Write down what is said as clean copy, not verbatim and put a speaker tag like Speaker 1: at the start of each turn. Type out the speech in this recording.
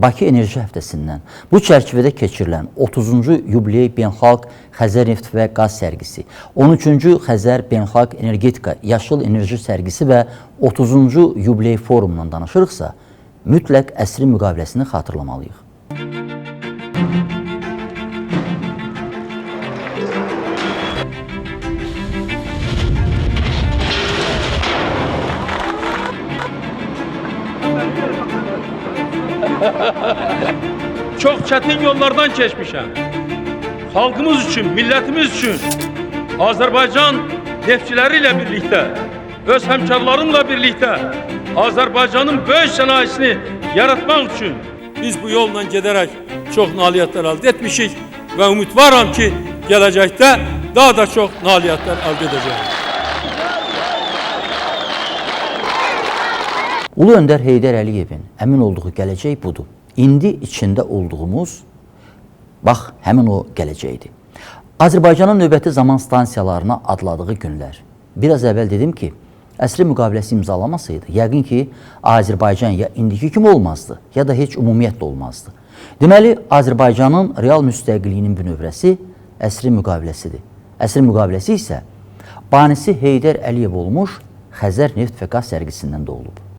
Speaker 1: Bakı Enerji Həftəsindən bu çərçivədə keçirilən 30-cu yubiley Beynəlxalq Xəzər Neft və Qaz sərgisi, 13-cü Xəzər Beynəlxalq Energetika Yaşıl Enerji sərgisi və 30-cu yubiley forumundan danışırıqsa, mütləq əsrin müqaviləsini xatırlamalıyıq.
Speaker 2: Çox çətin yollardan keçmişəm. Xalqımız üçün, millətimiz üçün Azərbaycan neftçiləri ilə birlikdə, öz həmkarlarımla birlikdə Azərbaycanın böyük sənayesini yaratmaq üçün biz bu yolla gedərək çox nailiyyətlər əldə etmişik və ümidvaram ki, gələcəkdə daha da çox nailiyyətlər əldə edəcəyik.
Speaker 1: Ulu Öndər Heydər Əliyevin əmin olduğu gələcək budur. İndi içində olduğumuz, bax, həmin o gələcəkdir. Azərbaycanın növbəti zaman stansiyalarına adladığı günlər. Biraz əvvəl dedim ki, əsri müqaviləsi imzalamasaydı, yəqin ki, Azərbaycan ya indiki kimi olmazdı, ya da heç ümumiyyətlə olmazdı. Deməli, Azərbaycanın real müstəqilliyinin bünövrəsi əsri müqaviləsidir. Əsri müqaviləsi isə banisi Heydər Əliyev olmuş Xəzər Neft və Qaz sərgisindən doğulub.